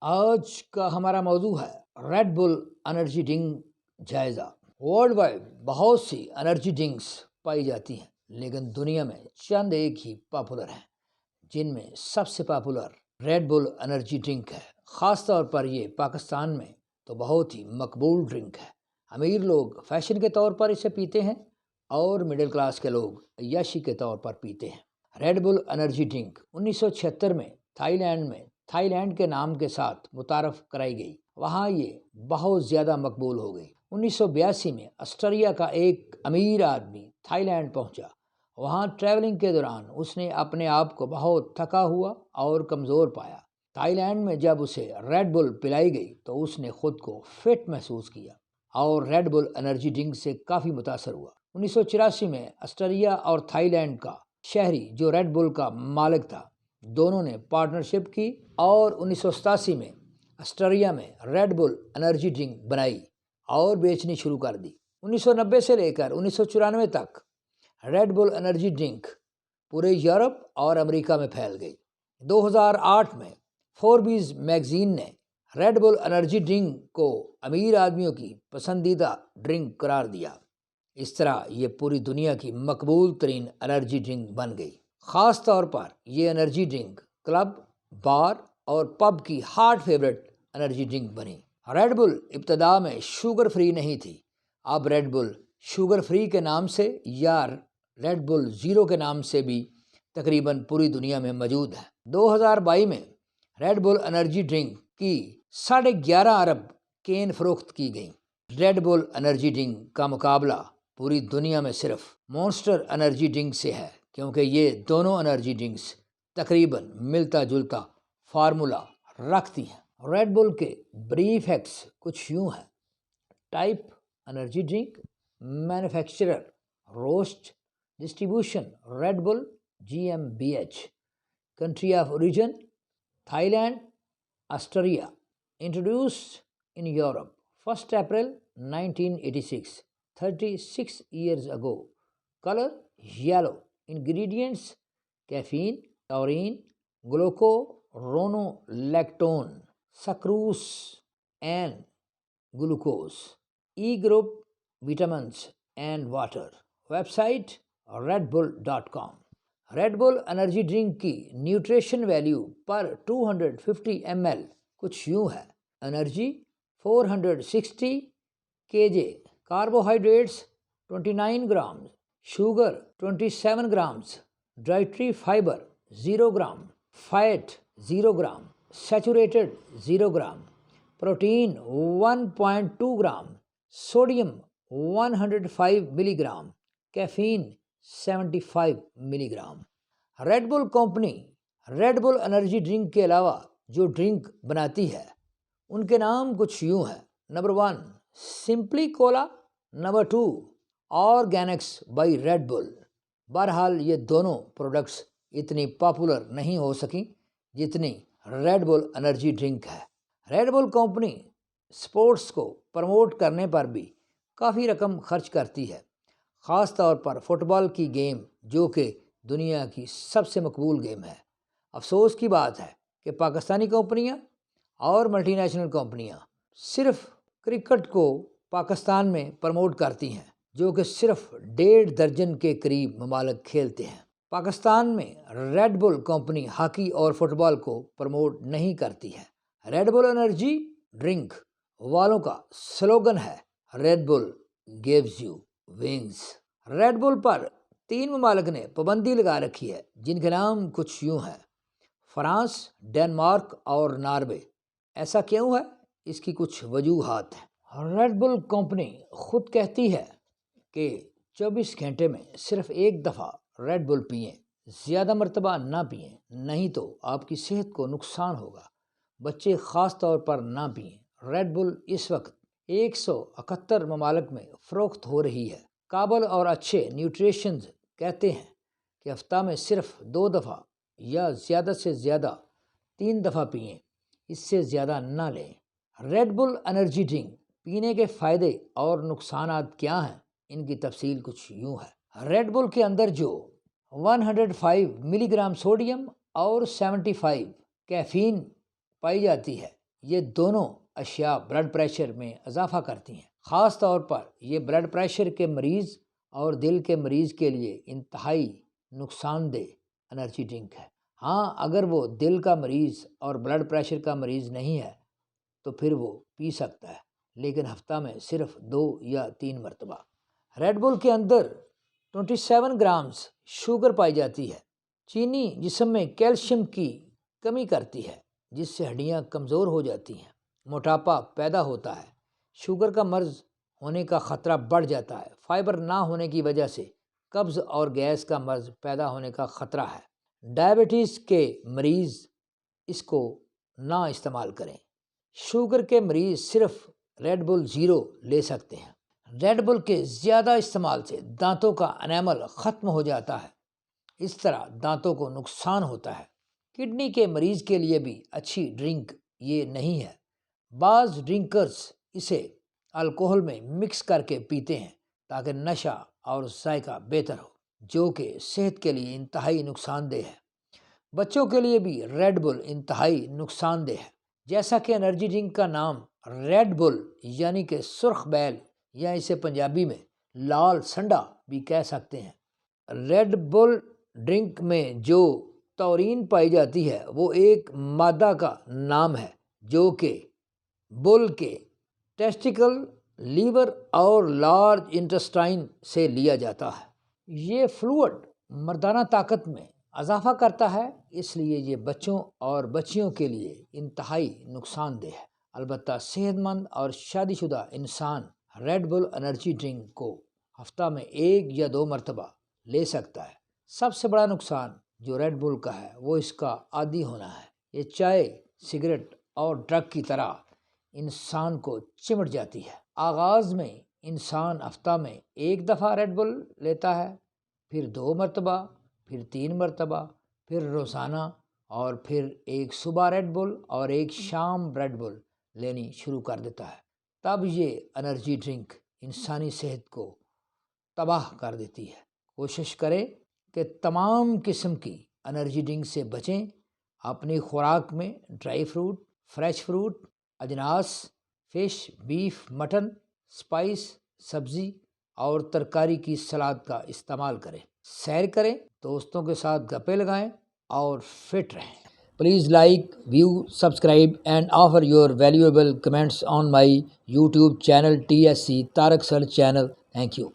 آج کا ہمارا موضوع ہے ریڈ بل انرجی ڈرنک جائزہ۔ ورلڈ وائڈ بہت سی انرجی ڈرنکس پائی جاتی ہیں، لیکن دنیا میں چند ایک ہی پاپولر ہیں، جن میں سب سے popular red Bull energy drink ہے۔ خاص طور پر یہ پاکستان میں تو بہت ہی مقبول ڈرنک ہے۔ امیر لوگ فیشن کے طور پر اسے پیتے ہیں اور مڈل کلاس کے لوگ عیاشی کے طور پر پیتے ہیں۔ ریڈ بل انرجی ڈرنک 1976 میں تھائی لینڈ کے نام کے ساتھ متعارف کرائی گئی، وہاں یہ بہت زیادہ مقبول ہو گئی۔ 1982 میں آسٹریلیا کا ایک امیر آدمی تھائی لینڈ پہنچا۔ وہاں ٹریولنگ کے دوران اس نے اپنے آپ کو بہت تھکا ہوا اور کمزور پایا۔ تھائی لینڈ میں جب اسے ریڈ بل پلائی گئی تو اس نے خود کو فٹ محسوس کیا اور ریڈ بل انرجی ڈرنک سے کافی متاثر ہوا۔ 1984 میں آسٹریلیا اور تھائی لینڈ کا شہری جو ریڈ بل کا مالک تھا، دونوں نے پارٹنرشپ کی اور 1987 میں آسٹریلیا میں ریڈ بل انرجی ڈرنک بنائی اور بیچنی شروع کر دی۔ 1990 سے لے کر 1994 تک ریڈ بل انرجی ڈرنک پورے یورپ اور امریکہ میں پھیل گئی۔ 2008 میں فوربیز میگزین نے ریڈ بل انرجی ڈرنک کو امیر آدمیوں کی پسندیدہ ڈرنک قرار دیا۔ اس طرح یہ پوری دنیا کی مقبول ترین انرجی ڈرنک بن گئی۔ خاص طور پر یہ انرجی ڈرنک کلب، بار اور پب کی ہاٹ فیورٹ انرجی ڈرنک بنی۔ ریڈ بل ابتدا میں شوگر فری نہیں تھی، اب ریڈ بل شوگر فری کے نام سے یا ریڈ بل زیرو کے نام سے بھی تقریباً پوری دنیا میں موجود ہے۔ 2022 میں ریڈ بل انرجی ڈرنک کی 11.5 ارب کین فروخت کی گئیں۔ ریڈ بل انرجی ڈرنک کا مقابلہ پوری دنیا میں صرف مونسٹر انرجی ڈرنک سے ہے، کیونکہ یہ دونوں انرجی ڈرنکس تقریباً ملتا جلتا فارمولا رکھتی ہیں۔ ریڈ بل کے بریف فیکٹس کچھ یوں ہیں: ٹائپ انرجی ڈرنک، مینوفیکچرر روسٹ، distribution Red Bull GmbH، country of origin Thailand, Australia, introduced in Europe 1 April 1986، 36 years ago، colour yellow, ingredients caffeine, taurine, glucuronolactone, sucrose and glucose, E group, vitamins and water. Website redbull.com۔ Red Bull energy drink کی nutrition value پر 250 ml کچھ یوں ہے: energy 460 kJ، carbohydrates 29 grams, sugar 27 grams, dietary fibre 0 gram, fat 0 gram, saturated 0 gram, protein 1.2 gram, sodium 105 milligram, caffeine 75 milligram. Red Bull company Red Bull energy drink کے علاوہ جو drink بناتی ہے ان کے نام کچھ یوں ہیں: number 1 simply cola, number 2 organics by Red Bull. بہرحال یہ دونوں پروڈکٹس اتنی پاپولر نہیں ہو سکیں جتنی ریڈ بل انرجی ڈرنک ہے۔ ریڈ بل کمپنی سپورٹس کو پروموٹ کرنے پر بھی کافی رقم خرچ کرتی ہے، خاص طور پر فٹ بال کی گیم جو کہ دنیا کی سب سے مقبول گیم ہے۔ افسوس کی بات ہے کہ پاکستانی کمپنیاں اور ملٹی نیشنل کمپنیاں صرف کرکٹ کو پاکستان میں پروموٹ کرتی ہیں، جو کہ صرف 1.5 درجن کے قریب ممالک کھیلتے ہیں۔ پاکستان میں ریڈ بل کمپنی ہاکی اور فٹ بال کو پروموٹ نہیں کرتی ہے۔ ریڈ بل انرجی ڈرنک والوں کا سلوگن ہے: Red Bull gives you wings. Red Bull پر 3 ممالک نے پابندی لگا رکھی ہے، جن کے نام کچھ یوں ہیں: فرانس، ڈنمارک اور ناروے۔ ایسا کیوں ہے؟ اس کی کچھ وجوہات ہیں۔ ریڈ بل کمپنی خود کہتی ہے کہ 24 گھنٹے میں صرف ایک دفعہ ریڈ بل پئیں، زیادہ مرتبہ نہ پئیں، نہیں تو آپ کی صحت کو نقصان ہوگا۔ بچے خاص طور پر نہ پئیں۔ ریڈ بل اس وقت 171 ممالک میں فروخت ہو رہی ہے۔ قابل اور اچھے نیوٹریشنز کہتے ہیں کہ ہفتہ میں صرف 2 دفعہ یا زیادہ سے زیادہ 3 دفعہ پئیں، اس سے زیادہ نہ لیں۔ ریڈ بل انرجی ڈرنک پینے کے فائدے اور نقصانات کیا ہیں؟ ان کی تفصیل کچھ یوں ہے۔ ریڈ بل کے اندر جو 105 ملی گرام سوڈیم اور 75 کیفین پائی جاتی ہے، یہ دونوں اشیاء بلڈ پریشر میں اضافہ کرتی ہیں۔ خاص طور پر یہ بلڈ پریشر کے مریض اور دل کے مریض کے لیے انتہائی نقصان دہ انرجی ڈرنک ہے۔ ہاں، اگر وہ دل کا مریض اور بلڈ پریشر کا مریض نہیں ہے تو پھر وہ پی سکتا ہے، لیکن ہفتہ میں صرف 2 یا 3 مرتبہ۔ ریڈ بل کے اندر 27 گرامز شوگر پائی جاتی ہے۔ چینی جسم میں کیلشیم کی کمی کرتی ہے، جس سے ہڈیاں کمزور ہو جاتی ہیں، موٹاپا پیدا ہوتا ہے، شوگر کا مرض ہونے کا خطرہ بڑھ جاتا ہے۔ فائبر نہ ہونے کی وجہ سے قبض اور گیس کا مرض پیدا ہونے کا خطرہ ہے۔ ڈائبٹیز کے مریض اس کو نہ استعمال کریں۔ شوگر کے مریض صرف ریڈ بل زیرو لے سکتے ہیں۔ ریڈ بل کے زیادہ استعمال سے دانتوں کا انیمل ختم ہو جاتا ہے، اس طرح دانتوں کو نقصان ہوتا ہے۔ کڈنی کے مریض کے لیے بھی اچھی ڈرنک یہ نہیں ہے۔ بعض ڈرنکرز اسے الکوہل میں مکس کر کے پیتے ہیں تاکہ نشہ اور ذائقہ بہتر ہو، جو کہ صحت کے لیے انتہائی نقصان دہ ہے۔ بچوں کے لیے بھی ریڈ بل انتہائی نقصان دہ ہے۔ جیسا کہ انرجی ڈرنک کا نام ریڈ بل یعنی کہ سرخ بیل، یا اسے پنجابی میں لال سنڈا بھی کہہ سکتے ہیں۔ ریڈ بل ڈرنک میں جو تورین پائی جاتی ہے وہ ایک مادہ کا نام ہے جو کہ بل کے ٹیسٹیکل، لیور اور لارج انٹسٹائن سے لیا جاتا ہے۔ یہ فلوئڈ مردانہ طاقت میں اضافہ کرتا ہے، اس لیے یہ بچوں اور بچیوں کے لیے انتہائی نقصان دہ ہے۔ البتہ صحت مند اور شادی شدہ انسان ریڈ بل انرجی ڈرنک کو ہفتہ میں 1 یا 2 مرتبہ لے سکتا ہے۔ سب سے بڑا نقصان جو ریڈ بل کا ہے وہ اس کا عادی ہونا ہے۔ یہ چائے، سگریٹ اور ڈرگ کی طرح انسان کو چمٹ جاتی ہے۔ آغاز میں انسان ہفتہ میں 1 دفعہ ریڈ بل لیتا ہے، پھر 2 مرتبہ، پھر 3 مرتبہ، پھر روزانہ، اور پھر ایک صبح ریڈ بل اور ایک شام ریڈ بل لینی شروع کر دیتا ہے۔ تب یہ انرجی ڈرنک انسانی صحت کو تباہ کر دیتی ہے۔ کوشش کریں کہ تمام قسم کی انرجی ڈرنک سے بچیں۔ اپنی خوراک میں ڈرائی فروٹ، فریش فروٹ، اجناس، فش، بیف، مٹن، سپائس، سبزی اور ترکاری کی سلاد کا استعمال کریں۔ سیر کریں، دوستوں کے ساتھ گپیں لگائیں اور فٹ رہیں۔ Please like, view, subscribe and offer your valuable comments on my YouTube channel TSC Tarak Sir channel. Thank you.